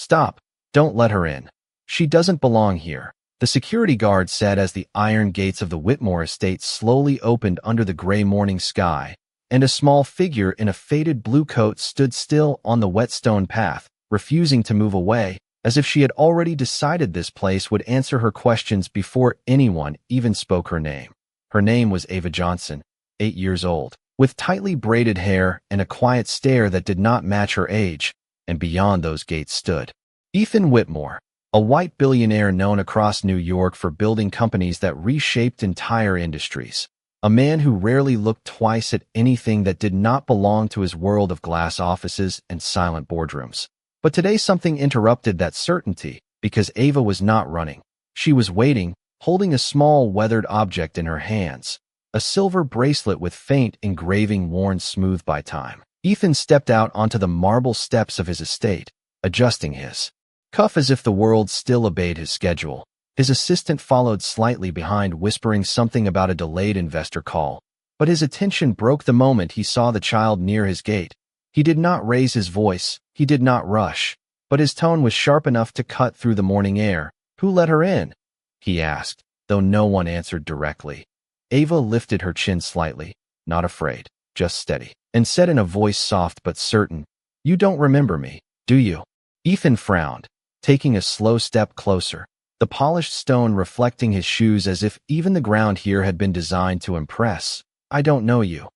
"Stop. Don't let her in. She doesn't belong here," the security guard said as the iron gates of the Whitmore estate slowly opened under the gray morning sky, and a small figure in a faded blue coat stood still on the wet stone path, refusing to move away, as if she had already decided this place would answer her questions before anyone even spoke her name. Her name was Ava Johnson, 8 years old, with tightly braided hair and a quiet stare that did not match her age, and beyond those gates stood Ethan Whitmore, a white billionaire known across New York for building companies that reshaped entire industries. A man who rarely looked twice at anything that did not belong to his world of glass offices and silent boardrooms. But today something interrupted that certainty, because Ava was not running. She was waiting, holding a small weathered object in her hands, a silver bracelet with faint engraving worn smooth by time. Ethan stepped out onto the marble steps of his estate, adjusting his cuff as if the world still obeyed his schedule. His assistant followed slightly behind, whispering something about a delayed investor call, but his attention broke the moment he saw the child near his gate. He did not raise his voice, he did not rush, but his tone was sharp enough to cut through the morning air. "Who let her in?" he asked, though no one answered directly. Ava lifted her chin slightly, not afraid, just steady, and said in a voice soft but certain, "You don't remember me, do you?" Ethan frowned, taking a slow step closer, the polished stone reflecting his shoes as if even the ground here had been designed to impress. "I don't know you,"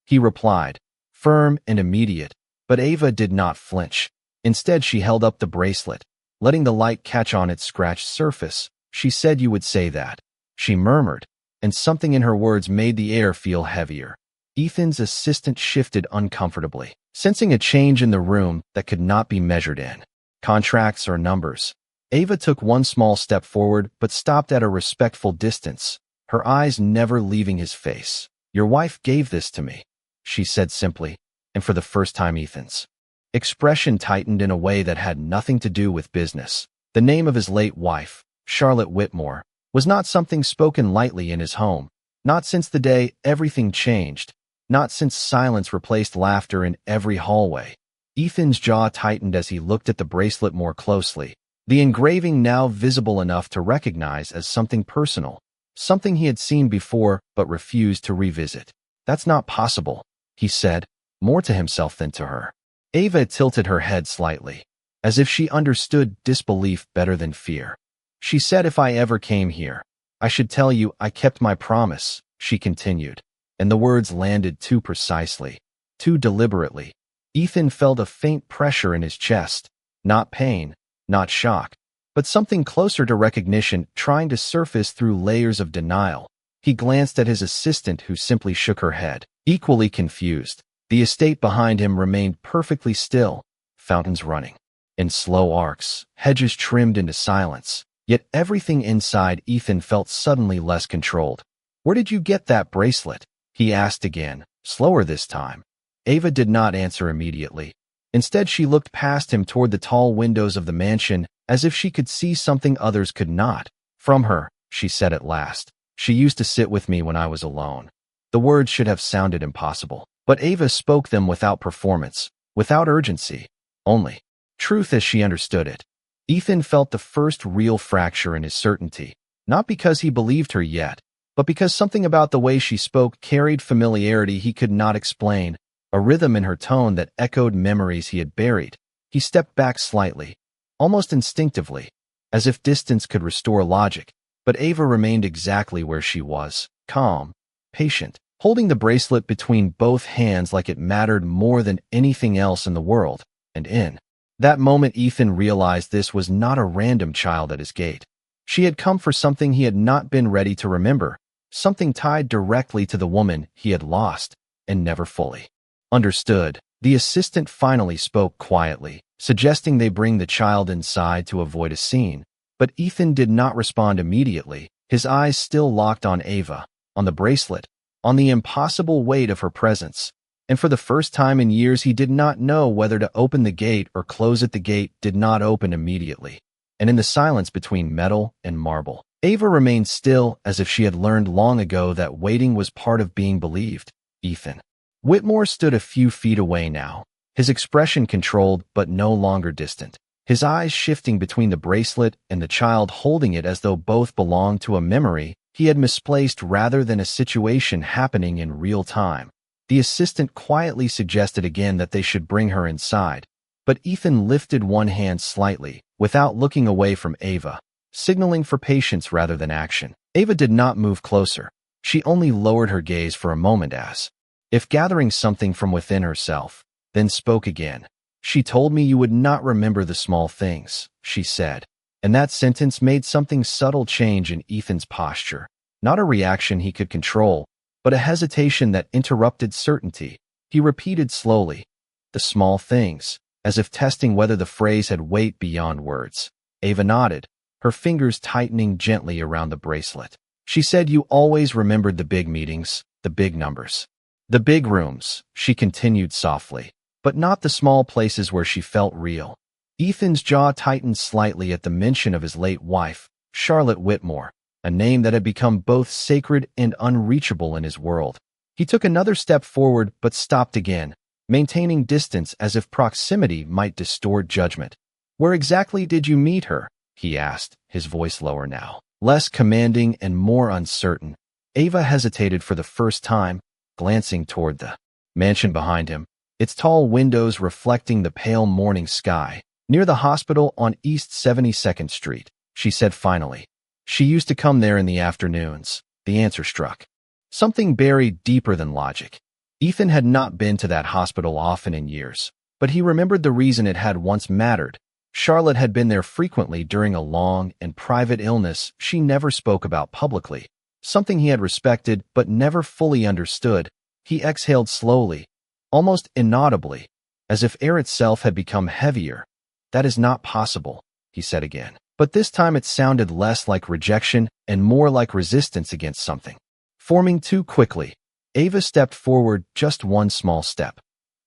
he replied, firm and immediate, but Ava did not flinch. Instead, she held up the bracelet, letting the light catch on its scratched surface. "She said you would say that," she murmured, and something in her words made the air feel heavier. Ethan's assistant shifted uncomfortably, sensing a change in the room that could not be measured in contracts or numbers. Ava took one small step forward but stopped at a respectful distance, her eyes never leaving his face. "Your wife gave this to me," she said simply, and for the first time Ethan's expression tightened in a way that had nothing to do with business. The name of his late wife, Charlotte Whitmore, was not something spoken lightly in his home, not since the day everything changed, not since silence replaced laughter in every hallway. Ethan's jaw tightened as he looked at the bracelet more closely, the engraving now visible enough to recognize as something personal, something he had seen before but refused to revisit. "That's not possible," he said, more to himself than to her. Ava tilted her head slightly, as if she understood disbelief better than fear. "She said if I ever came here, I should tell you I kept my promise," she continued, and the words landed too precisely, too deliberately. Ethan felt a faint pressure in his chest, not pain, not shock, but something closer to recognition trying to surface through layers of denial. He glanced at his assistant, who simply shook her head, equally confused. The estate behind him remained perfectly still, fountains running in slow arcs, hedges trimmed into silence. Yet everything inside Ethan felt suddenly less controlled. "Where did you get that bracelet?" he asked again, slower this time. Ava did not answer immediately. Instead, she looked past him toward the tall windows of the mansion, as if she could see something others could not. "From her," she said at last. "She used to sit with me when I was alone." The words should have sounded impossible, but Ava spoke them without performance, without urgency, only truth as she understood it. Ethan felt the first real fracture in his certainty, not because he believed her yet, but because something about the way she spoke carried familiarity he could not explain, a rhythm in her tone that echoed memories he had buried. He stepped back slightly, almost instinctively, as if distance could restore logic, but Ava remained exactly where she was, calm, patient, holding the bracelet between both hands like it mattered more than anything else in the world. And in that moment, Ethan realized this was not a random child at his gate. She had come for something he had not been ready to remember, something tied directly to the woman he had lost and never fully understood. The assistant finally spoke quietly, suggesting they bring the child inside to avoid a scene. But Ethan did not respond immediately, his eyes still locked on Ava, on the bracelet, on the impossible weight of her presence. And for the first time in years, he did not know whether to open the gate or close it. The gate did not open immediately, and in the silence between metal and marble, Ava remained still, as if she had learned long ago that waiting was part of being believed. Ethan Whitmore stood a few feet away now, his expression controlled but no longer distant. his eyes shifting between the bracelet and the child holding it as though both belonged to a memory he had misplaced rather than a situation happening in real time. The assistant quietly suggested again that they should bring her inside, but Ethan lifted one hand slightly, without looking away from Ava, signaling for patience rather than action. Ava did not move closer. She only lowered her gaze for a moment as if gathering something from within herself, then spoke again. "She told me you would not remember the small things," she said, and that sentence made something subtle change in Ethan's posture. Not a reaction he could control, but a hesitation that interrupted certainty. He repeated slowly, "The small things," as if testing whether the phrase had weight beyond words. Ava nodded, her fingers tightening gently around the bracelet. "She said you always remembered the big meetings, the big numbers. The big rooms," she continued softly, "but not the small places where she felt real." Ethan's jaw tightened slightly at the mention of his late wife, Charlotte Whitmore, a name that had become both sacred and unreachable in his world. He took another step forward but stopped again, maintaining distance as if proximity might distort judgment. "Where exactly did you meet her?" he asked, his voice lower now, less commanding and more uncertain. Ava hesitated for the first time, glancing toward the mansion behind him, its tall windows reflecting the pale morning sky. "Near the hospital on East 72nd Street, she said finally. "She used to come there in the afternoons." The answer struck something buried deeper than logic. Ethan had not been to that hospital often in years, but he remembered the reason it had once mattered. Charlotte had been there frequently during a long and private illness she never spoke about publicly, something he had respected but never fully understood. He exhaled slowly, almost inaudibly, as if air itself had become heavier. "That is not possible," he said again. But this time it sounded less like rejection and more like resistance against something forming too quickly. Ava stepped forward just one small step,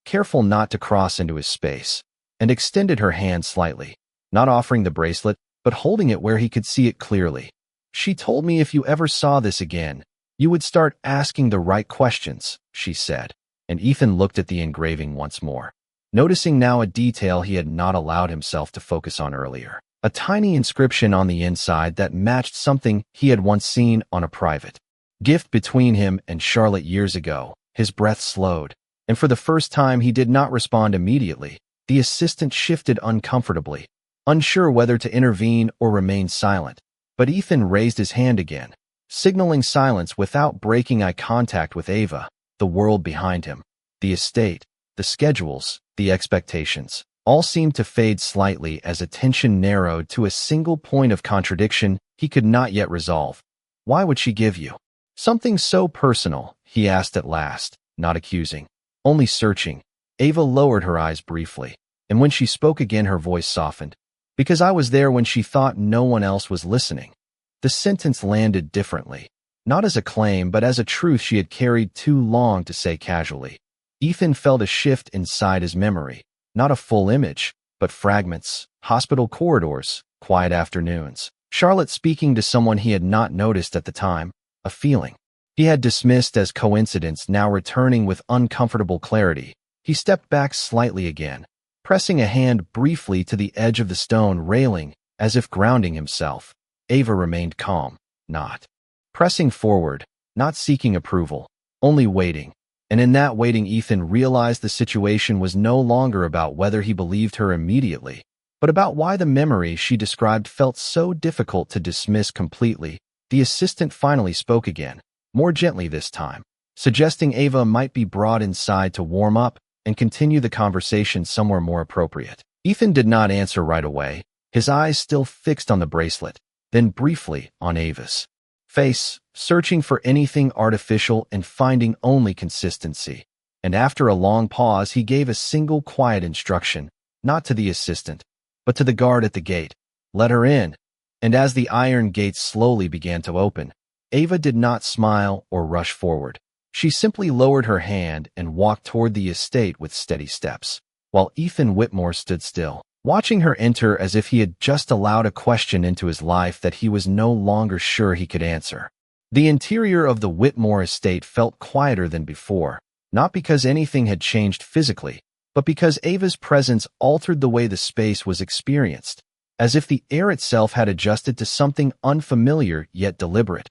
careful not to cross into his space, and extended her hand slightly, not offering the bracelet, but holding it where he could see it clearly. "She told me if you ever saw this again, you would start asking the right questions," she said, and Ethan looked at the engraving once more, noticing now a detail he had not allowed himself to focus on earlier. A tiny inscription on the inside that matched something he had once seen on a private gift between him and Charlotte years ago. His breath slowed, and for the first time he did not respond immediately. The assistant shifted uncomfortably, unsure whether to intervene or remain silent. But Ethan raised his hand again, signaling silence without breaking eye contact with Ava. The world behind him, the estate, the schedules, the expectations, all seemed to fade slightly as attention narrowed to a single point of contradiction he could not yet resolve. "Why would she give you something so personal?" he asked at last, not accusing, only searching. Ava lowered her eyes briefly, and when she spoke again her voice softened. "Because I was there when she thought no one else was listening." The sentence landed differently, not as a claim but as a truth she had carried too long to say casually. Ethan felt a shift inside his memory. Not a full image, but fragments, hospital corridors, quiet afternoons, Charlotte speaking to someone he had not noticed at the time, a feeling he had dismissed as coincidence now returning with uncomfortable clarity. He stepped back slightly again, pressing a hand briefly to the edge of the stone railing as if grounding himself. Ava remained calm, not pressing forward, not seeking approval, only waiting. And in that waiting Ethan realized the situation was no longer about whether he believed her immediately, but about why the memory she described felt so difficult to dismiss completely. The assistant finally spoke again, more gently this time, suggesting Ava might be brought inside to warm up and continue the conversation somewhere more appropriate. Ethan did not answer right away, his eyes still fixed on the bracelet, then briefly on Ava's face, searching for anything artificial and finding only consistency. And after a long pause, he gave a single quiet instruction, not to the assistant, but to the guard at the gate. "Let her in." And as the iron gates slowly began to open, Ava did not smile or rush forward. She simply lowered her hand and walked toward the estate with steady steps, while Ethan Whitmore stood still, watching her enter as if he had just allowed a question into his life that he was no longer sure he could answer. The interior of the Whitmore estate felt quieter than before, not because anything had changed physically, but but because Ava's presence altered the way the space was experienced, as if the air itself had adjusted to something unfamiliar yet deliberate.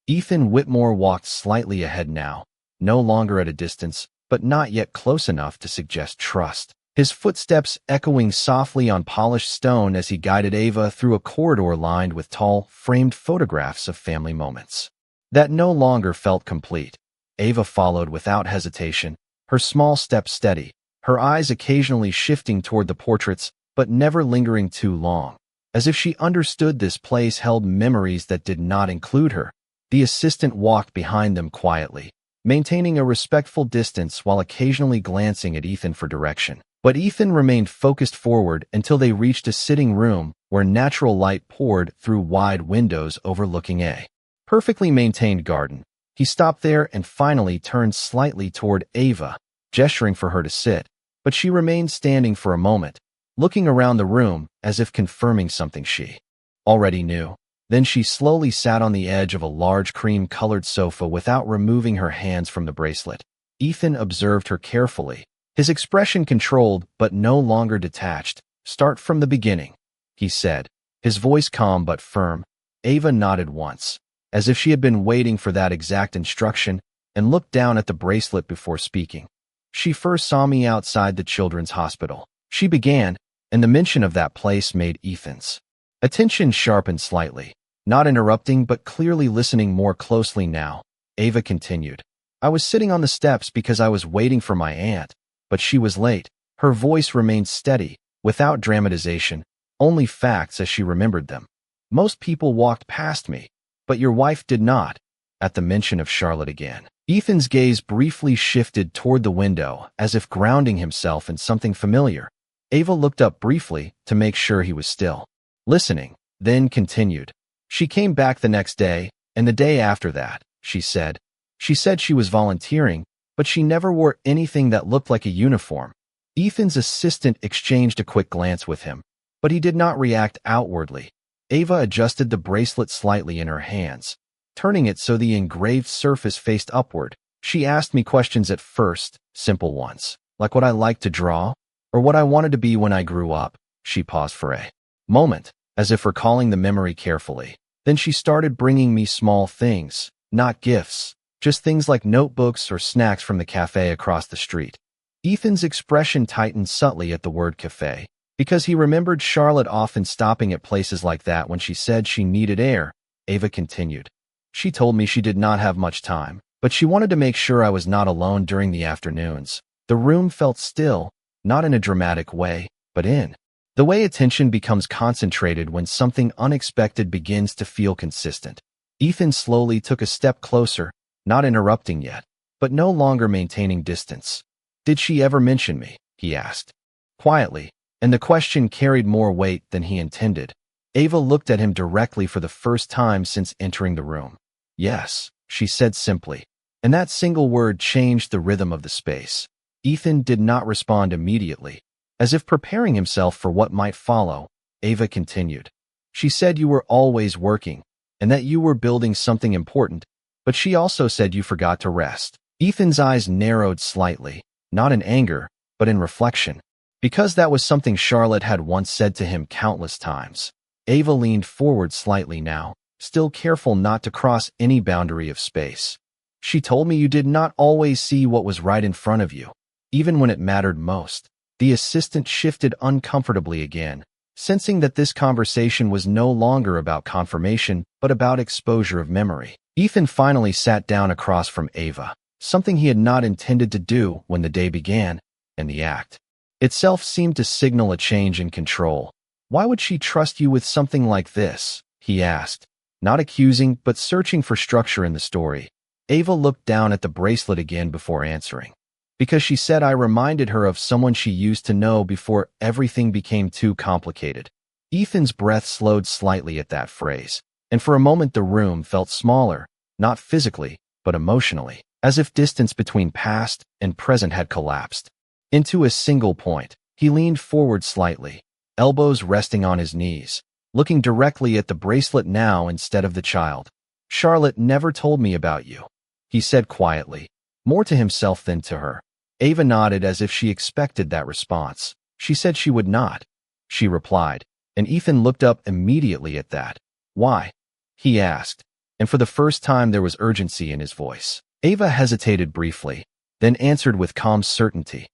Ethan Whitmore walked slightly ahead now, no longer at a distance, but not yet close enough to suggest trust. His footsteps echoing softly on polished stone as he guided Ava through a corridor lined with tall, framed photographs of family moments that no longer felt complete. Ava followed without hesitation, her small steps steady, her eyes occasionally shifting toward the portraits, but never lingering too long. As if she understood this place held memories that did not include her, the assistant walked behind them quietly, maintaining a respectful distance while occasionally glancing at Ethan for direction. But Ethan remained focused forward until they reached a sitting room where natural light poured through wide windows overlooking a perfectly maintained garden. He stopped there and finally turned slightly toward Ava, gesturing for her to sit, but she remained standing for a moment, looking around the room as if confirming something she already knew. Then she slowly sat on the edge of a large cream-colored sofa without removing her hands from the bracelet. Ethan observed her carefully, his expression controlled but no longer detached. "Start from the beginning," he said, his voice calm but firm. Ava nodded once, as if she had been waiting for that exact instruction, and looked down at the bracelet before speaking. "She first saw me outside the children's hospital," she began, and the mention of that place made Ethan's attention sharpened slightly. Not interrupting but clearly listening more closely now, Ava continued. "I was sitting on the steps because I was waiting for my aunt, but she was late." Her voice remained steady, without dramatization, only facts as she remembered them. "Most people walked past me, but your wife did not." At the mention of Charlotte again, Ethan's gaze briefly shifted toward the window as if grounding himself in something familiar. Ava looked up briefly to make sure he was still listening, then continued. "She came back the next day, and the day after that," she said. "She said she was volunteering, but she never wore anything that looked like a uniform." Ethan's assistant exchanged a quick glance with him, but he did not react outwardly. Ava adjusted the bracelet slightly in her hands, turning it so the engraved surface faced upward. "She asked me questions at first, simple ones, like what I liked to draw, or what I wanted to be when I grew up." She paused for a moment, as if recalling the memory carefully. "Then she started bringing me small things, not gifts, just things like notebooks or snacks from the cafe across the street." Ethan's expression tightened subtly at the word cafe, because he remembered Charlotte often stopping at places like that when she said she needed air. Ava continued. "She told me she did not have much time, but she wanted to make sure I was not alone during the afternoons." The room felt still, not in a dramatic way, but in the way attention becomes concentrated when something unexpected begins to feel consistent. Ethan slowly took a step closer, not interrupting yet, but no longer maintaining distance. "Did she ever mention me?" he asked, quietly, and the question carried more weight than he intended. Ava looked at him directly for the first time since entering the room. "Yes," she said simply, and that single word changed the rhythm of the space. Ethan did not respond immediately. As if preparing himself for what might follow, Ava continued. "She said you were always working, and that you were building something important, but she also said you forgot to rest." Ethan's eyes narrowed slightly, not in anger, but in reflection, because that was something Charlotte had once said to him countless times. Ava leaned forward slightly now, still careful not to cross any boundary of space. "She told me you did not always see what was right in front of you, even when it mattered most." The assistant shifted uncomfortably again, sensing that this conversation was no longer about confirmation, but about exposure of memory. Ethan finally sat down across from Ava, something he had not intended to do when the day began, and the act itself seemed to signal a change in control. "Why would she trust you with something like this?" he asked, not accusing, but searching for structure in the story. Ava looked down at the bracelet again before answering. "Because she said I reminded her of someone she used to know before everything became too complicated." Ethan's breath slowed slightly at that phrase, and for a moment the room felt smaller, not physically, but emotionally, as if distance between past and present had collapsed into a single point. He leaned forward slightly, elbows resting on his knees, looking directly at the bracelet now instead of the child. "Charlotte never told me about you," he said quietly, more to himself than to her. Ava nodded as if she expected that response. She said she would not, she replied, and Ethan looked up immediately at that. Why? He asked, and for the first time there was urgency in his voice. Ava hesitated briefly, then answered with calm certainty.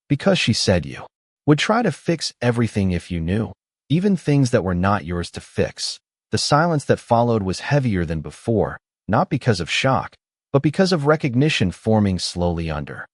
Because she said you would try to fix everything if you knew, even things that were not yours to fix. The silence that followed was heavier than before, not because of shock, but because of recognition forming slowly under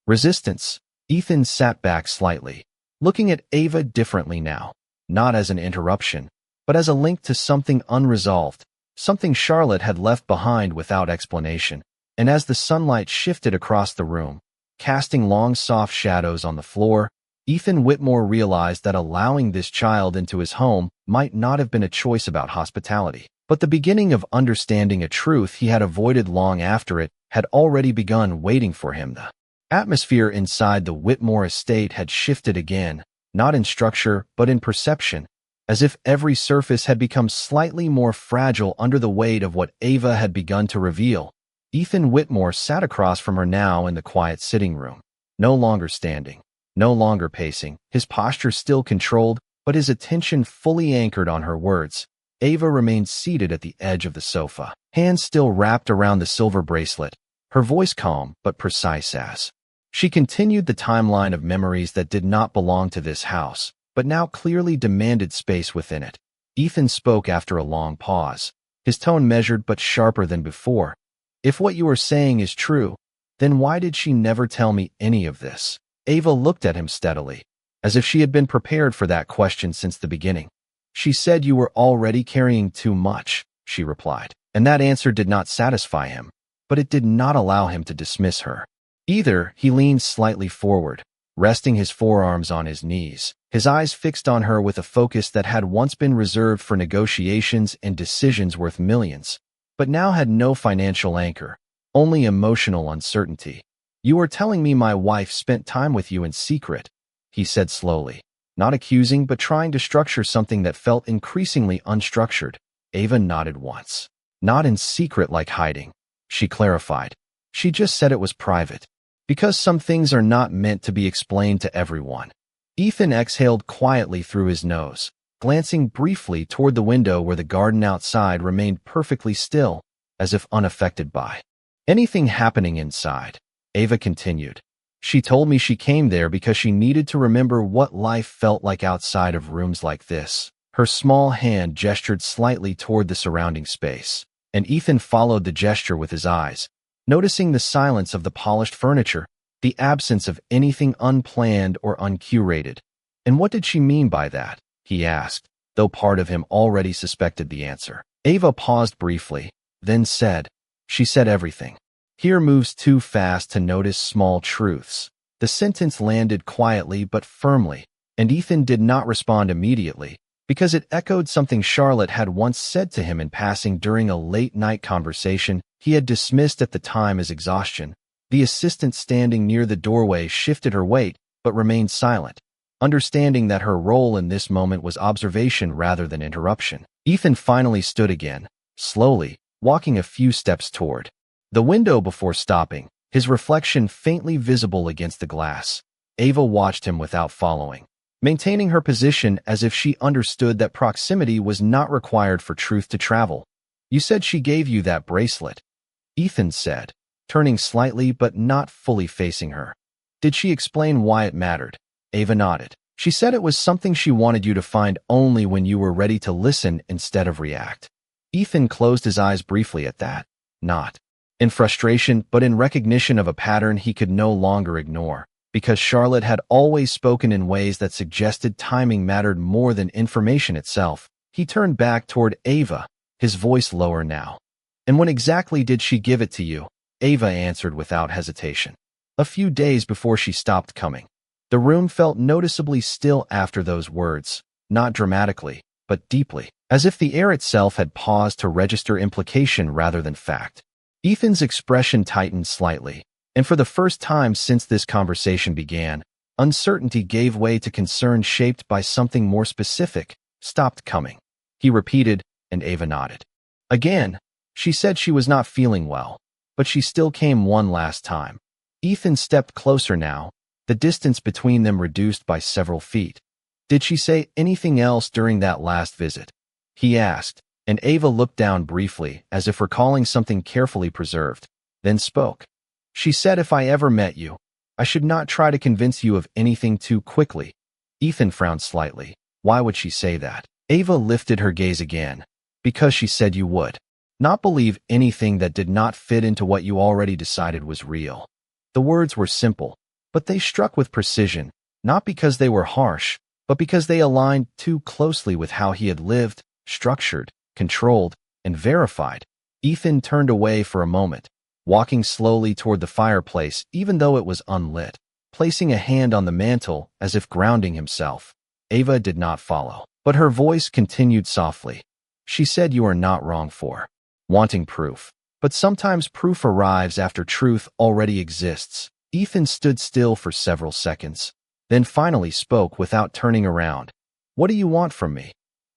resistance. Ethan sat back slightly, looking at Ava differently now, not as an interruption, but as a link to something unresolved, something Charlotte had left behind without explanation. And as the sunlight shifted across the room, casting long soft shadows on the floor, Ethan Whitmore realized that allowing this child into his home might not have been a choice about hospitality, but the beginning of understanding a truth he had avoided long after it had already begun waiting for him. The atmosphere inside the Whitmore estate had shifted again, not in structure but in perception, as if every surface had become slightly more fragile under the weight of what Ava had begun to reveal. Ethan Whitmore sat across from her now in the quiet sitting room, no longer standing, no longer pacing, his posture still controlled, but his attention fully anchored on her words. Ava remained seated at the edge of the sofa, hands still wrapped around the silver bracelet, her voice calm but precise as she continued the timeline of memories that did not belong to this house, but now clearly demanded space within it. Ethan spoke after a long pause, his tone measured but sharper than before. If what you are saying is true, then why did she never tell me any of this? Ava looked at him steadily, as if she had been prepared for that question since the beginning. She said you were already carrying too much, she replied, and that answer did not satisfy him, but it did not allow him to dismiss her. Either he leaned slightly forward, resting his forearms on his knees, his eyes fixed on her with a focus that had once been reserved for negotiations and decisions worth millions, but now had no financial anchor, only emotional uncertainty. You are telling me my wife spent time with you in secret, he said slowly, not accusing but trying to structure something that felt increasingly unstructured. Ava nodded once. Not in secret like hiding, she clarified. She just said it was private, because some things are not meant to be explained to everyone. Ethan exhaled quietly through his nose, glancing briefly toward the window where the garden outside remained perfectly still, as if unaffected by anything happening inside. Ava continued. She told me she came there because she needed to remember what life felt like outside of rooms like this. Her small hand gestured slightly toward the surrounding space, and Ethan followed the gesture with his eyes, noticing the silence of the polished furniture, the absence of anything unplanned or uncurated. And what did she mean by that? He asked, though part of him already suspected the answer. Ava paused briefly, then said, she said everything. Here moves too fast to notice small truths. The sentence landed quietly but firmly, and Ethan did not respond immediately, because it echoed something Charlotte had once said to him in passing during a late-night conversation he had dismissed at the time as exhaustion. The assistant standing near the doorway shifted her weight, but remained silent, understanding that her role in this moment was observation rather than interruption. Ethan finally stood again, slowly, walking a few steps toward the window before stopping, his reflection faintly visible against the glass. Ava watched him without following, maintaining her position as if she understood that proximity was not required for truth to travel. You said she gave you that bracelet, Ethan said, turning slightly but not fully facing her. Did she explain why it mattered? Ava nodded. She said it was something she wanted you to find only when you were ready to listen instead of react. Ethan closed his eyes briefly at that, not in frustration but in recognition of a pattern he could no longer ignore. Because Charlotte had always spoken in ways that suggested timing mattered more than information itself, he turned back toward Ava, his voice lower now. And when exactly did she give it to you? Ava answered without hesitation. A few days before she stopped coming. The room felt noticeably still after those words, not dramatically, but deeply, as if the air itself had paused to register implication rather than fact. Ethan's expression tightened slightly, and for the first time since this conversation began, uncertainty gave way to concern shaped by something more specific. Stopped coming, he repeated, and Ava nodded. Again, she said she was not feeling well, but she still came one last time. Ethan stepped closer now, the distance between them reduced by several feet. Did she say anything else during that last visit? He asked, and Ava looked down briefly, as if recalling something carefully preserved, then spoke. She said if I ever met you, I should not try to convince you of anything too quickly. Ethan frowned slightly. Why would she say that? Ava lifted her gaze again. Because she said you would not believe anything that did not fit into what you already decided was real. The words were simple, but they struck with precision, not because they were harsh, but because they aligned too closely with how he had lived, structured, controlled, and verified. Ethan turned away for a moment, walking slowly toward the fireplace even though it was unlit, placing a hand on the mantel as if grounding himself. Ava did not follow, but her voice continued softly. She said you are not wrong for wanting proof, but sometimes proof arrives after truth already exists. Ethan stood still for several seconds, then finally spoke without turning around. What do you want from me?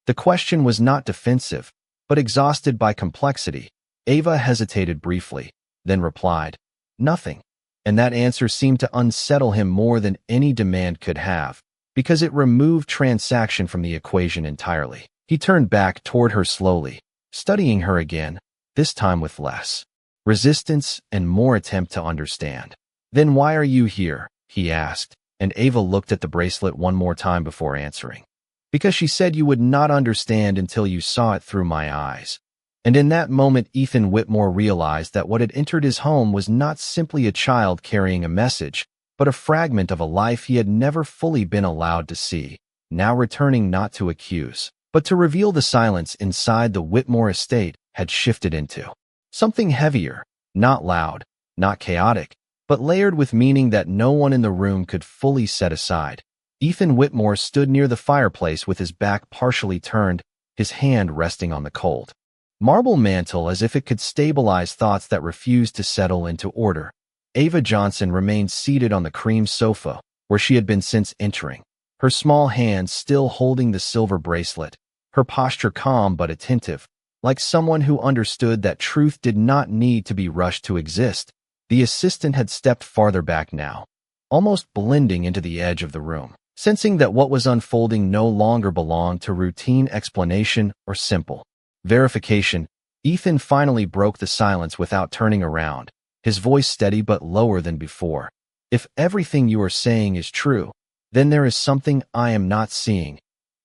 The question was not defensive, but exhausted by complexity. Ava hesitated briefly, then replied, nothing. And that answer seemed to unsettle him more than any demand could have, because it removed transaction from the equation entirely. He turned back toward her slowly, studying her again, this time with less resistance and more attempt to understand. Then why are you here? He asked, and Ava looked at the bracelet one more time before answering. Because she said you would not understand until you saw it through my eyes. And in that moment, Ethan Whitmore realized that what had entered his home was not simply a child carrying a message, but a fragment of a life he had never fully been allowed to see, now returning not to accuse, but to reveal the silence inside the Whitmore estate had shifted into something heavier, not loud, not chaotic, but layered with meaning that no one in the room could fully set aside. Ethan Whitmore stood near the fireplace with his back partially turned, his hand resting on the cold marble mantel as if it could stabilize thoughts that refused to settle into order. Ava Johnson remained seated on the cream sofa, where she had been since entering, her small hands still holding the silver bracelet, her posture calm but attentive, like someone who understood that truth did not need to be rushed to exist. The assistant had stepped farther back now, almost blending into the edge of the room, sensing that what was unfolding no longer belonged to routine explanation or simple verification. Ethan finally broke the silence without turning around, his voice steady but lower than before. If everything you are saying is true, then there is something I am not seeing.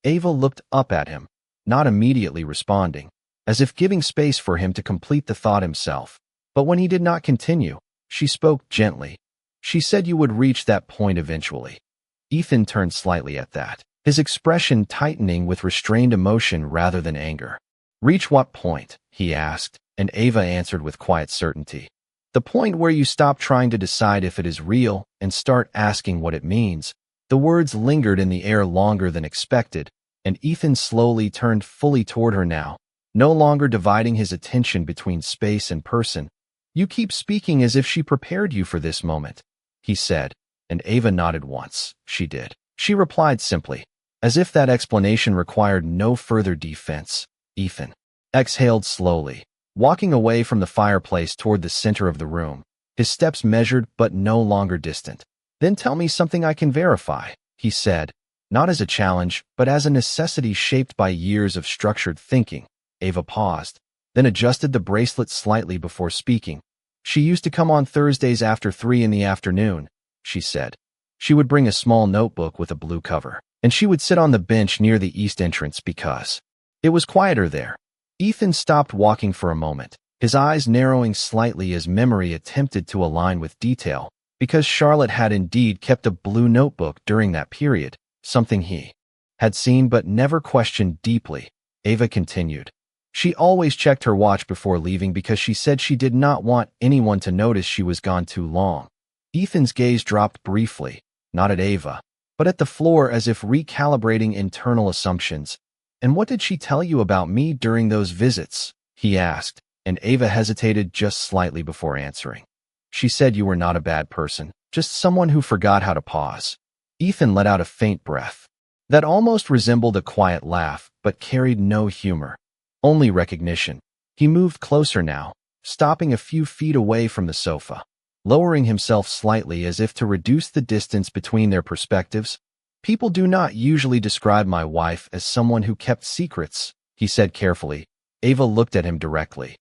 Ava looked up at him, not immediately responding, as if giving space for him to complete the thought himself. But when he did not continue, she spoke gently. She said you would reach that point eventually. Ethan turned slightly at that, his expression tightening with restrained emotion rather than anger. Reach what point? He asked, and Ava answered with quiet certainty. The point where you stop trying to decide if it is real and start asking what it means. The words lingered in the air longer than expected, and Ethan slowly turned fully toward her now, no longer dividing his attention between space and person. You keep speaking as if she prepared you for this moment, he said, and Ava nodded once. She did. She replied simply, as if that explanation required no further defense. Ethan exhaled slowly, walking away from the fireplace toward the center of the room, his steps measured but no longer distant. Then tell me something I can verify, he said, not as a challenge, but as a necessity shaped by years of structured thinking. Ava paused, then adjusted the bracelet slightly before speaking. She used to come on Thursdays after 3 in the afternoon, she said. She would bring a small notebook with a blue cover, and she would sit on the bench near the east entrance because it was quieter there. Ethan stopped walking for a moment, his eyes narrowing slightly as memory attempted to align with detail, because Charlotte had indeed kept a blue notebook during that period, something he had seen but never questioned deeply. Ava continued. She always checked her watch before leaving because she said she did not want anyone to notice she was gone too long. Ethan's gaze dropped briefly, not at Ava, but at the floor as if recalibrating internal assumptions. And what did she tell you about me during those visits? He asked, and Ava hesitated just slightly before answering. She said you were not a bad person, just someone who forgot how to pause. Ethan let out a faint breath that almost resembled a quiet laugh, but carried no humor, only recognition. He moved closer now, stopping a few feet away from the sofa, lowering himself slightly as if to reduce the distance between their perspectives. People do not usually describe my wife as someone who kept secrets, he said carefully. Ava looked at him directly.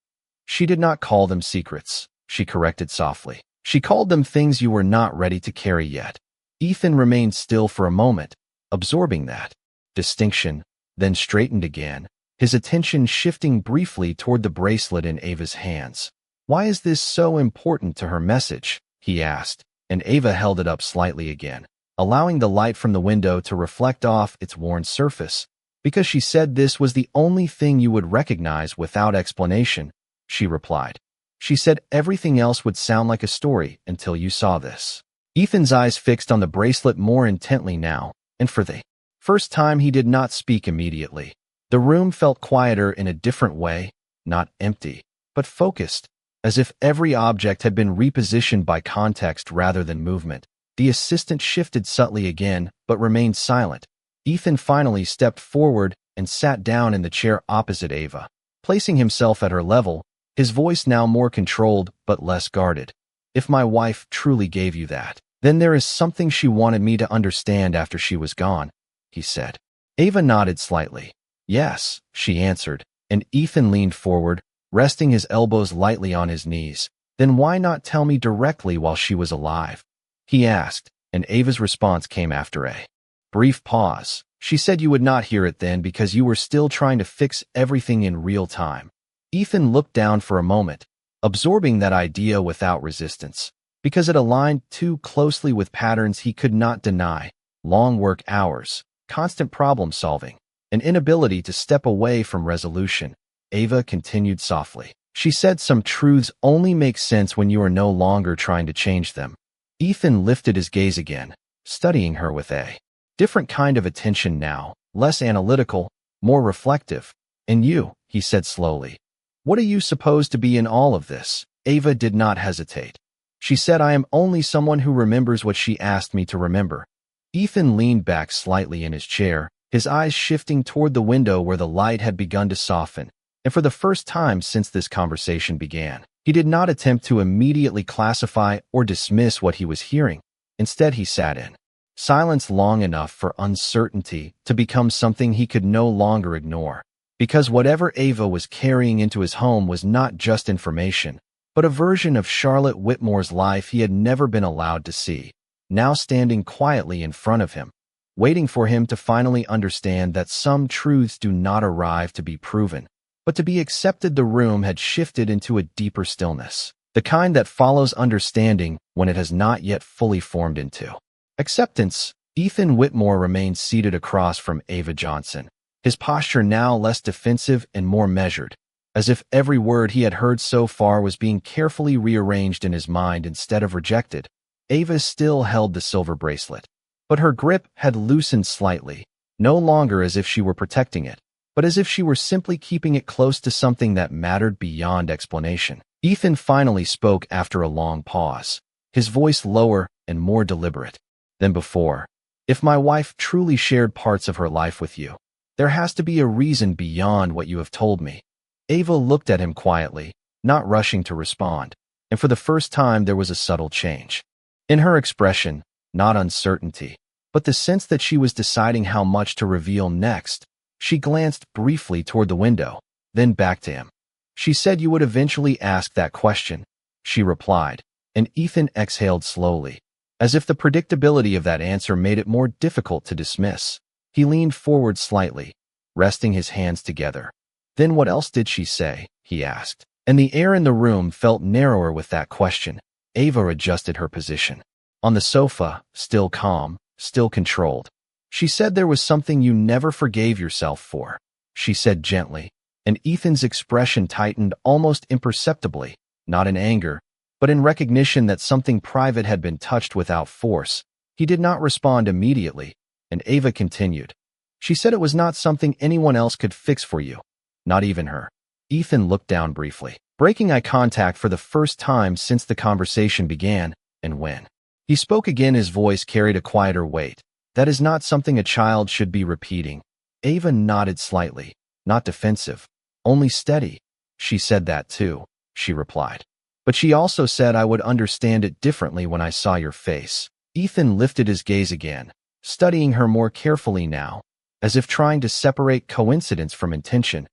She did not call them secrets, she corrected softly. She called them things you were not ready to carry yet. Ethan remained still for a moment, absorbing that distinction, then straightened again, his attention shifting briefly toward the bracelet in Ava's hands. Why is this so important to her message? He asked, and Ava held it up slightly again, allowing the light from the window to reflect off its worn surface. Because she said this was the only thing you would recognize without explanation, she replied. She said everything else would sound like a story until you saw this. Ethan's eyes fixed on the bracelet more intently now, and for the first time he did not speak immediately. The room felt quieter in a different way, not empty, but focused, as if every object had been repositioned by context rather than movement. The assistant shifted subtly again, but remained silent. Ethan finally stepped forward and sat down in the chair opposite Ava, placing himself at her level, his voice now more controlled but less guarded. If my wife truly gave you that, then there is something she wanted me to understand after she was gone, he said. Ava nodded slightly. Yes, she answered, and Ethan leaned forward, resting his elbows lightly on his knees. Then why not tell me directly while she was alive? He asked, and Ava's response came after a brief pause. She said you would not hear it then because you were still trying to fix everything in real time. Ethan looked down for a moment, absorbing that idea without resistance, because it aligned too closely with patterns he could not deny: long work hours, constant problem solving, an inability to step away from resolution. Ava continued softly. She said some truths only make sense when you are no longer trying to change them. Ethan lifted his gaze again, studying her with a different kind of attention now, less analytical, more reflective. And you, he said slowly, what are you supposed to be in all of this? Ava did not hesitate. She said, I am only someone who remembers what she asked me to remember. Ethan leaned back slightly in his chair, his eyes shifting toward the window where the light had begun to soften. And for the first time since this conversation began, he did not attempt to immediately classify or dismiss what he was hearing. Instead, he sat in silence long enough for uncertainty to become something he could no longer ignore. Because whatever Ava was carrying into his home was not just information, but a version of Charlotte Whitmore's life he had never been allowed to see, now standing quietly in front of him, waiting for him to finally understand that some truths do not arrive to be proven, but to be accepted. The room had shifted into a deeper stillness, the kind that follows understanding when it has not yet fully formed into acceptance. Ethan Whitmore remained seated across from Ava Johnson, his posture now less defensive and more measured, as if every word he had heard so far was being carefully rearranged in his mind instead of rejected. Ava still held the silver bracelet, but her grip had loosened slightly, no longer as if she were protecting it, but as if she were simply keeping it close to something that mattered beyond explanation. Ethan finally spoke after a long pause, his voice lower and more deliberate than before. If my wife truly shared parts of her life with you, there has to be a reason beyond what you have told me. Ava looked at him quietly, not rushing to respond, and for the first time there was a subtle change in her expression, not uncertainty, but the sense that she was deciding how much to reveal next. She glanced briefly toward the window, then back to him. She said you would eventually ask that question, she replied, and Ethan exhaled slowly, as if the predictability of that answer made it more difficult to dismiss. He leaned forward slightly, resting his hands together. Then what else did she say? He asked, and the air in the room felt narrower with that question. Ava adjusted her position on the sofa, still calm, still controlled. She said there was something you never forgave yourself for, she said gently, and Ethan's expression tightened almost imperceptibly, not in anger, but in recognition that something private had been touched without force. He did not respond immediately, and Ava continued. She said it was not something anyone else could fix for you, not even her. Ethan looked down briefly, breaking eye contact for the first time since the conversation began, and when he spoke again his voice carried a quieter weight. That is not something a child should be repeating. Ava nodded slightly, not defensive, only steady. She said that too, she replied. But she also said I would understand it differently when I saw your face. Ethan lifted his gaze again, studying her more carefully now, as if trying to separate coincidence from intention.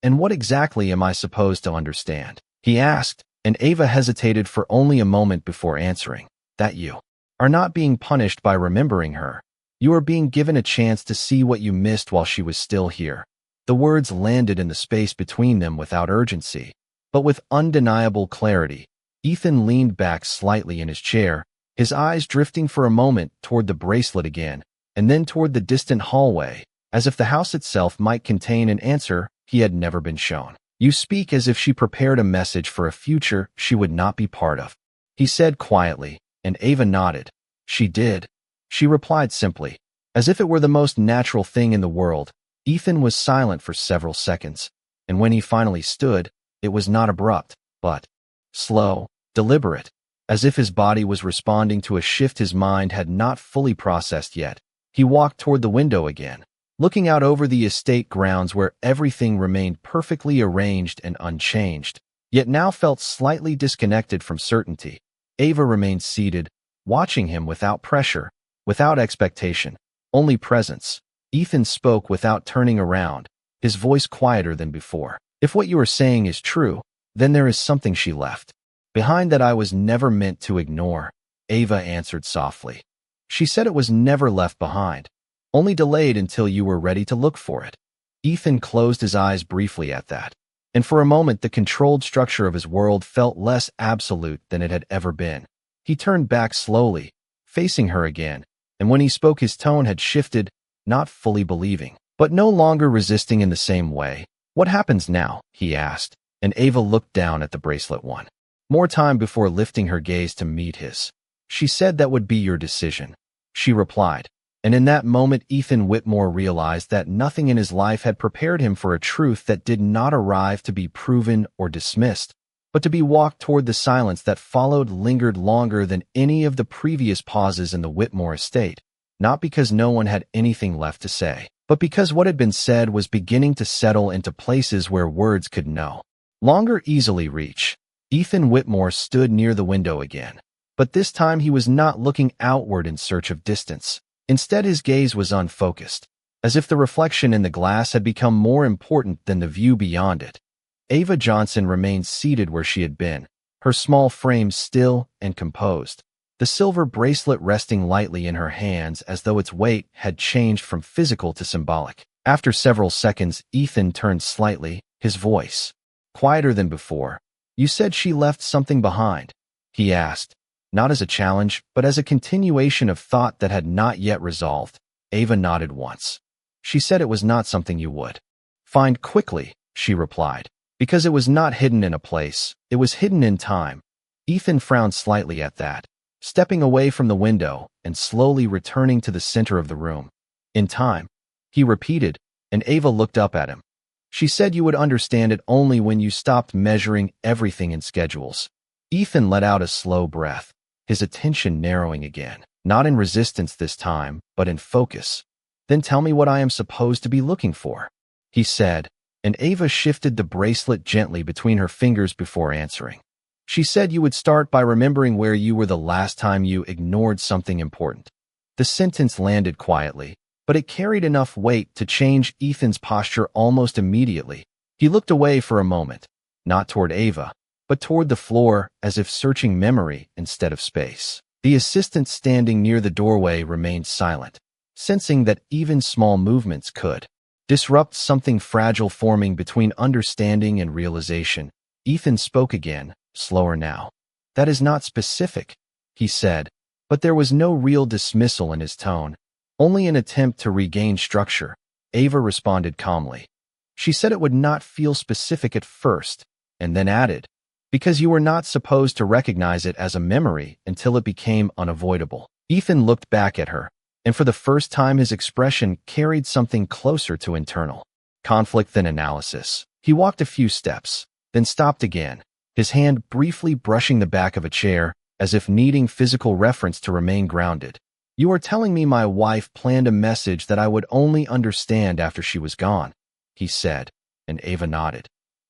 And what exactly am I supposed to understand? He asked, and Ava hesitated for only a moment before answering. That you are not being punished by remembering her. You are being given a chance to see what you missed while she was still here. The words landed in the space between them without urgency, but with undeniable clarity. Ethan leaned back slightly in his chair, his eyes drifting for a moment toward the bracelet again, and then toward the distant hallway, as if the house itself might contain an answer he had never been shown. You speak as if she prepared a message for a future she would not be part of, he said quietly, and Ava nodded. She did. She replied simply, as if it were the most natural thing in the world. Ethan was silent for several seconds, and when he finally stood, it was not abrupt, but slow, deliberate, as if his body was responding to a shift his mind had not fully processed yet. He walked toward the window again, looking out over the estate grounds where everything remained perfectly arranged and unchanged, yet now felt slightly disconnected from certainty. Ava remained seated, watching him without pressure, without expectation, only presence. Ethan spoke without turning around, his voice quieter than before. If what you are saying is true, then there is something she left behind that I was never meant to ignore, Ava answered softly. She said it was never left behind, only delayed until you were ready to look for it. Ethan closed his eyes briefly at that, and for a moment the controlled structure of his world felt less absolute than it had ever been. He turned back slowly, facing her again, and when he spoke his tone had shifted, not fully believing, but no longer resisting in the same way. What happens now? He asked, and Ava looked down at the bracelet one more time before lifting her gaze to meet his. She said that would be your decision, she replied, and in that moment Ethan Whitmore realized that nothing in his life had prepared him for a truth that did not arrive to be proven or dismissed, but to be walked toward. The silence that followed lingered longer than any of the previous pauses in the Whitmore estate, not because no one had anything left to say, but because what had been said was beginning to settle into places where words could no longer easily reach. Ethan Whitmore stood near the window again, but this time he was not looking outward in search of distance. Instead, his gaze was unfocused, as if the reflection in the glass had become more important than the view beyond it. Ava Johnson remained seated where she had been, her small frame still and composed, the silver bracelet resting lightly in her hands as though its weight had changed from physical to symbolic. After several seconds, Ethan turned slightly, his voice quieter than before. You said she left something behind, he asked, not as a challenge, but as a continuation of thought that had not yet resolved. Ava nodded once. She said it was not something you would find quickly, she replied, because it was not hidden in a place, it was hidden in time. Ethan frowned slightly at that, stepping away from the window and slowly returning to the center of the room. In time, he repeated, and Ava looked up at him. She said you would understand it only when you stopped measuring everything in schedules. Ethan let out a slow breath, his attention narrowing again, not in resistance this time, but in focus. Then tell me what I am supposed to be looking for, he said, and Ava shifted the bracelet gently between her fingers before answering. She said you would start by remembering where you were the last time you ignored something important. The sentence landed quietly, but it carried enough weight to change Ethan's posture almost immediately. He looked away for a moment, not toward Ava, but toward the floor as if searching memory instead of space. The assistant standing near the doorway remained silent, sensing that even small movements could disrupt something fragile forming between understanding and realization. Ethan spoke again, slower now. That is not specific, he said, but there was no real dismissal in his tone, only an attempt to regain structure. Ava responded calmly. She said it would not feel specific at first, and then added, because you were not supposed to recognize it as a memory until it became unavoidable. Ethan looked back at her, and for the first time his expression carried something closer to internal conflict than analysis. He walked a few steps, then stopped again, his hand briefly brushing the back of a chair, as if needing physical reference to remain grounded. You are telling me my wife planned a message that I would only understand after she was gone, he said, and Ava nodded.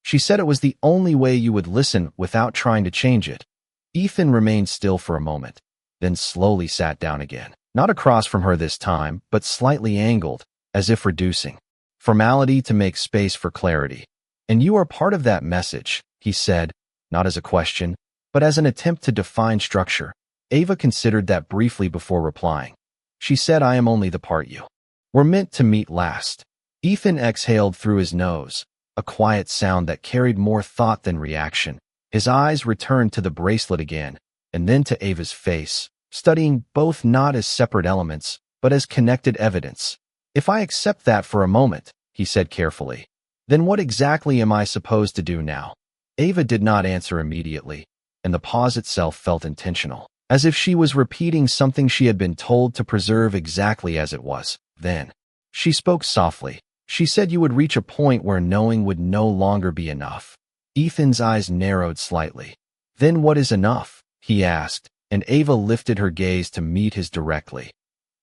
She said it was the only way you would listen without trying to change it. Ethan remained still for a moment, then slowly sat down again. Not across from her this time, but slightly angled, as if reducing formality to make space for clarity. And you are part of that message, he said, not as a question, but as an attempt to define structure. Ava considered that briefly before replying. She said, I am only the part you were meant to meet last. Ethan exhaled through his nose, a quiet sound that carried more thought than reaction. His eyes returned to the bracelet again, and then to Ava's face, studying both not as separate elements, but as connected evidence. If I accept that for a moment, he said carefully, then what exactly am I supposed to do now? Ava did not answer immediately, and the pause itself felt intentional, as if she was repeating something she had been told to preserve exactly as it was. Then, she spoke softly. She said you would reach a point where knowing would no longer be enough. Ethan's eyes narrowed slightly. Then what is enough? He asked, and Ava lifted her gaze to meet his directly.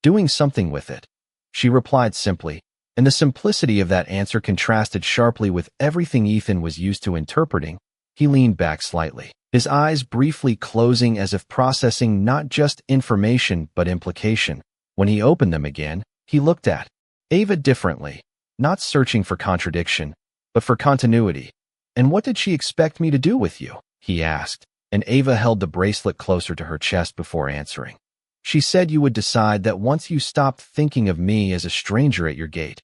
Doing something with it. She replied simply, and the simplicity of that answer contrasted sharply with everything Ethan was used to interpreting. He leaned back slightly, his eyes briefly closing as if processing not just information but implication. When he opened them again, he looked at Ava differently, not searching for contradiction, but for continuity. And what did she expect me to do with you? He asked, and Ava held the bracelet closer to her chest before answering. She said you would decide that once you stopped thinking of me as a stranger at your gate.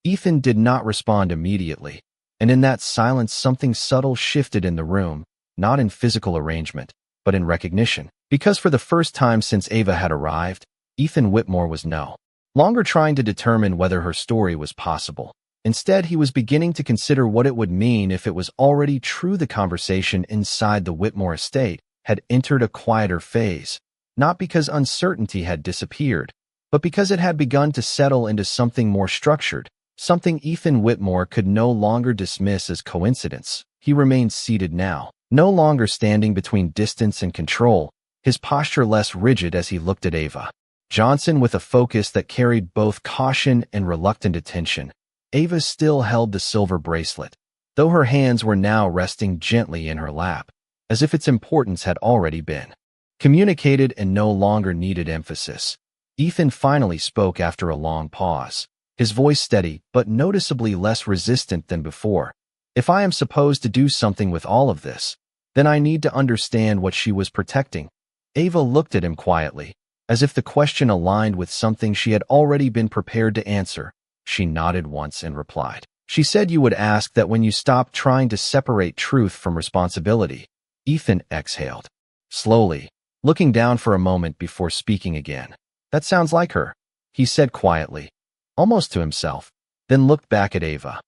Ethan did not respond immediately, and in that silence something subtle shifted in the room, not in physical arrangement, but in recognition. Because for the first time since Ava had arrived, Ethan Whitmore was no longer trying to determine whether her story was possible. Instead, he was beginning to consider what it would mean if it was already true the conversation inside the Whitmore estate had entered a quieter phase, not because uncertainty had disappeared, but because it had begun to settle into something more structured, something Ethan Whitmore could no longer dismiss as coincidence. He remained seated now, no longer standing between distance and control, his posture less rigid as he looked at Ava Johnson with a focus that carried both caution and reluctant attention. Ava still held the silver bracelet, though her hands were now resting gently in her lap, as if its importance had already been communicated and no longer needed emphasis. Ethan finally spoke after a long pause, his voice steady but noticeably less resistant than before. If I am supposed to do something with all of this, then I need to understand what she was protecting. Ava looked at him quietly, as if the question aligned with something she had already been prepared to answer. She nodded once and replied. She said you would ask that when you stopped trying to separate truth from responsibility. Ethan exhaled, slowly, looking down for a moment before speaking again. That sounds like her, he said quietly, almost to himself, then looked back at Ava.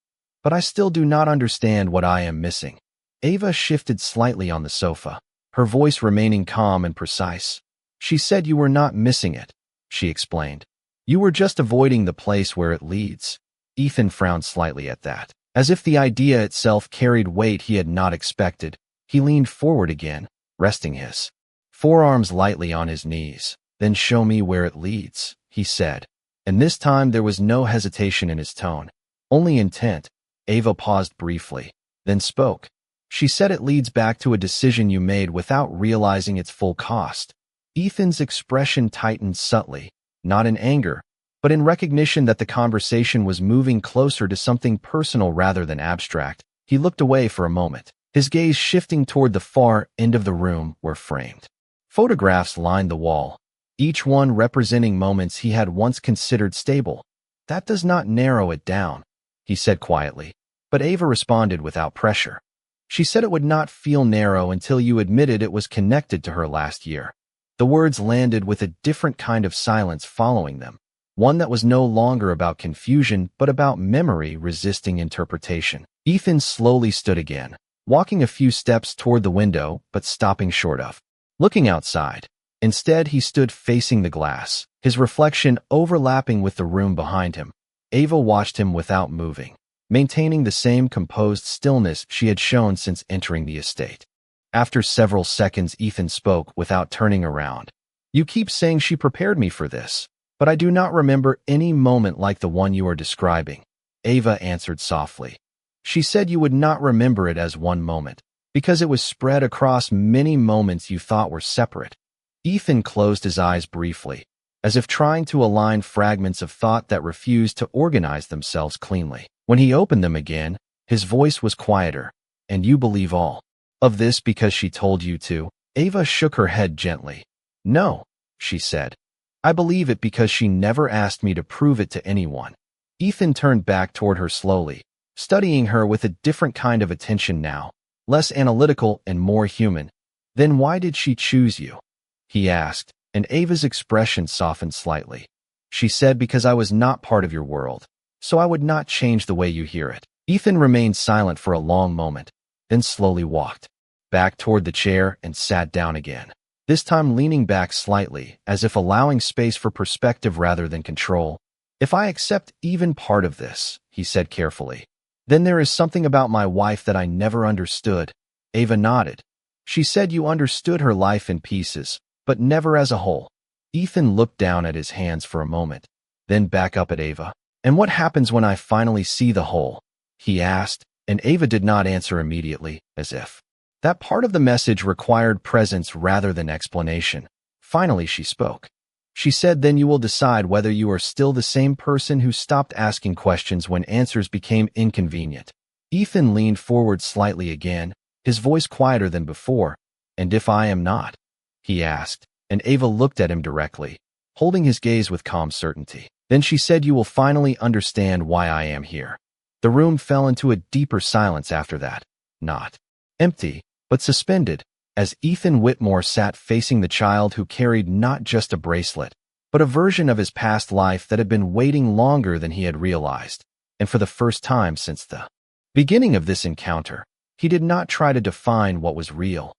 But I still do not understand what I am missing. Ava shifted slightly on the sofa, her voice remaining calm and precise. She said you were not missing it, she explained. You were just avoiding the place where it leads. Ethan frowned slightly at that, as if the idea itself carried weight he had not expected. He leaned forward again, resting his forearms lightly on his knees. Then show me where it leads, he said. And this time there was no hesitation in his tone, only intent. Ava paused briefly, then spoke. She said it leads back to a decision you made without realizing its full cost. Ethan's expression tightened subtly, not in anger, but in recognition that the conversation was moving closer to something personal rather than abstract. He looked away for a moment, his gaze shifting toward the far end of the room where framed photographs lined the wall, each one representing moments he had once considered stable. That does not narrow it down, he said quietly, but Ava responded without pressure. She said it would not feel narrow until you admitted it was connected to her last year. The words landed with a different kind of silence following them, one that was no longer about confusion but about memory resisting interpretation. Ethan slowly stood again, walking a few steps toward the window but stopping short of looking outside. Instead, he stood facing the glass, his reflection overlapping with the room behind him. Ava watched him without moving, maintaining the same composed stillness she had shown since entering the estate. After several seconds, Ethan spoke without turning around. You keep saying she prepared me for this, but I do not remember any moment like the one you are describing. Ava answered softly. She said you would not remember it as one moment, because it was spread across many moments you thought were separate. Ethan closed his eyes briefly, as if trying to align fragments of thought that refused to organize themselves cleanly. When he opened them again, his voice was quieter. And you believe all of this because she told you to? Ava shook her head gently. No, she said. I believe it because she never asked me to prove it to anyone. Ethan turned back toward her slowly, studying her with a different kind of attention now, less analytical and more human. Then why did she choose you? He asked, and Ava's expression softened slightly. She said because I was not part of your world, so I would not change the way you hear it. Ethan remained silent for a long moment, then slowly walked back toward the chair and sat down again, this time leaning back slightly, as if allowing space for perspective rather than control. If I accept even part of this, he said carefully, then there is something about my wife that I never understood. Ava nodded. She said you understood her life in pieces, but never as a whole. Ethan looked down at his hands for a moment, then back up at Ava. And what happens when I finally see the whole? He asked, and Ava did not answer immediately, as if that part of the message required presence rather than explanation. Finally, she spoke. She said, then you will decide whether you are still the same person who stopped asking questions when answers became inconvenient. Ethan leaned forward slightly again, his voice quieter than before. And if I am not? He asked, and Ava looked at him directly, holding his gaze with calm certainty. Then she said, you will finally understand why I am here. The room fell into a deeper silence after that. Not empty, but suspended, as Ethan Whitmore sat facing the child who carried not just a bracelet, but a version of his past life that had been waiting longer than he had realized. And for the first time since the beginning of this encounter, he did not try to define what was real.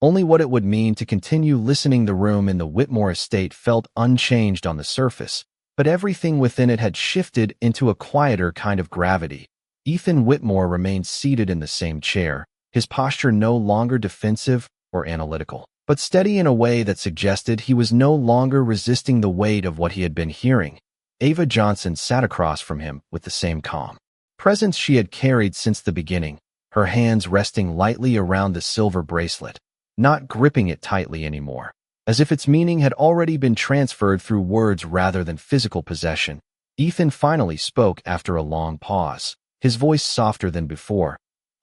Only what it would mean to continue listening. The room in the Whitmore estate felt unchanged on the surface, but everything within it had shifted into a quieter kind of gravity. Ethan Whitmore remained seated in the same chair, his posture no longer defensive or analytical, but steady in a way that suggested he was no longer resisting the weight of what he had been hearing. Ava Johnson sat across from him with the same calm presence she had carried since the beginning, her hands resting lightly around the silver bracelet, not gripping it tightly anymore, as if its meaning had already been transferred through words rather than physical possession. Ethan finally spoke after a long pause, his voice softer than before.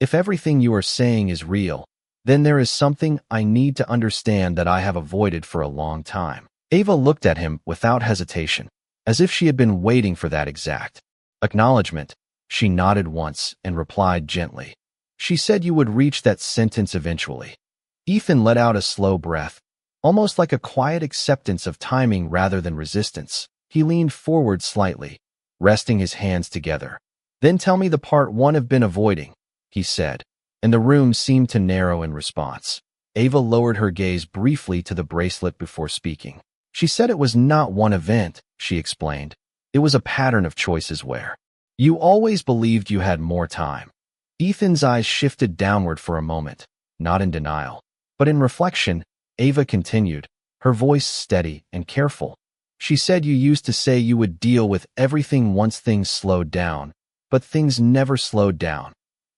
If everything you are saying is real, then there is something I need to understand that I have avoided for a long time. Ava looked at him without hesitation, as if she had been waiting for that exact acknowledgement. She nodded once and replied gently. She said you would reach that sentence eventually. Ethan let out a slow breath, almost like a quiet acceptance of timing rather than resistance. He leaned forward slightly, resting his hands together. Then tell me the part one have been avoiding, he said, and the room seemed to narrow in response. Ava lowered her gaze briefly to the bracelet before speaking. She said it was not one event, she explained. It was a pattern of choices where you always believed you had more time. Ethan's eyes shifted downward for a moment, not in denial, but in reflection. Ava continued, her voice steady and careful. She said you used to say you would deal with everything once things slowed down, but things never slowed down.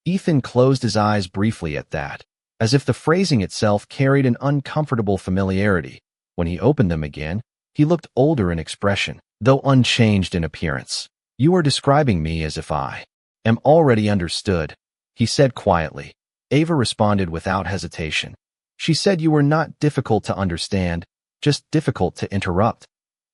Ethan closed his eyes briefly at that, as if the phrasing itself carried an uncomfortable familiarity. When he opened them again, he looked older in expression, though unchanged in appearance. You are describing me as if I am already understood, he said quietly. Ava responded without hesitation. She said you were not difficult to understand, just difficult to interrupt.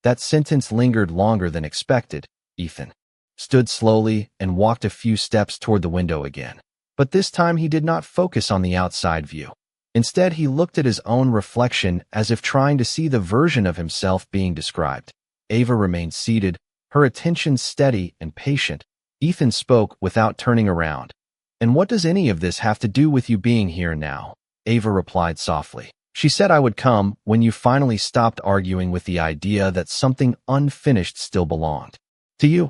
That sentence lingered longer than expected. Ethan stood slowly and walked a few steps toward the window again. But this time he did not focus on the outside view. Instead, he looked at his own reflection as if trying to see the version of himself being described. Ava remained seated, her attention steady and patient. Ethan spoke without turning around. And what does any of this have to do with you being here now? Ava replied softly. She said I would come when you finally stopped arguing with the idea that something unfinished still belonged to you.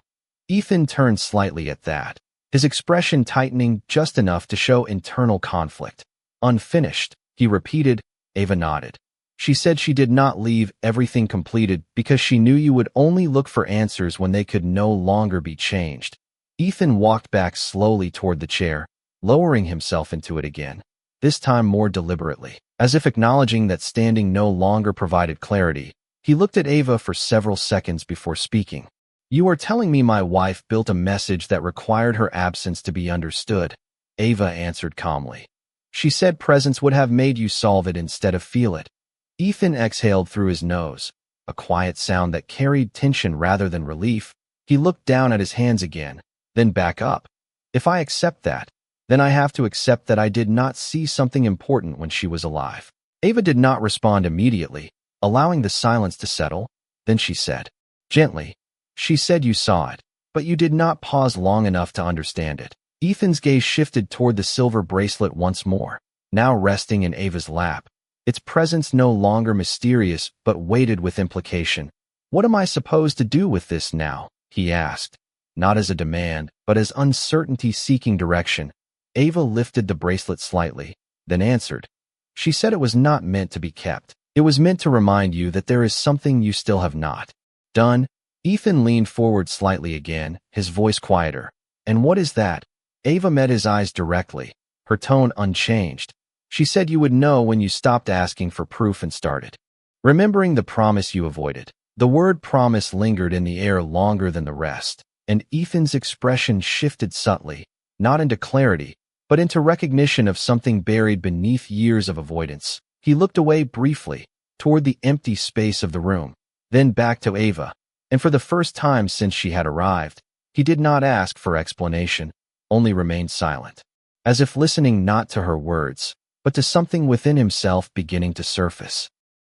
Ethan turned slightly at that, his expression tightening just enough to show internal conflict. Unfinished, he repeated. Ava nodded. She said she did not leave everything completed because she knew you would only look for answers when they could no longer be changed. Ethan walked back slowly toward the chair, lowering himself into it again, this time more deliberately. As if acknowledging that standing no longer provided clarity, he looked at Ava for several seconds before speaking. "You are telling me my wife built a message that required her absence to be understood," Ava answered calmly. "She said presence would have made you solve it instead of feel it." Ethan exhaled through his nose, a quiet sound that carried tension rather than relief. He looked down at his hands again, then back up. "If I accept that, then I have to accept that I did not see something important when she was alive." Ava did not respond immediately, allowing the silence to settle. Then she said, gently, "She said you saw it, but you did not pause long enough to understand it." Ethan's gaze shifted toward the silver bracelet once more, now resting in Ava's lap, its presence no longer mysterious but weighted with implication. "What am I supposed to do with this now?" he asked, not as a demand, but as uncertainty seeking direction. Ava lifted the bracelet slightly, then answered. "She said it was not meant to be kept. It was meant to remind you that there is something you still have not done." Ethan leaned forward slightly again, his voice quieter. "And what is that?" Ava met his eyes directly, her tone unchanged. "She said you would know when you stopped asking for proof and started remembering the promise you avoided." The word promise lingered in the air longer than the rest, and Ethan's expression shifted subtly, not into clarity, but into recognition of something buried beneath years of avoidance. He looked away briefly, toward the empty space of the room, then back to Ava, and for the first time since she had arrived, he did not ask for explanation, only remained silent, as if listening not to her words, but to something within himself beginning to surface.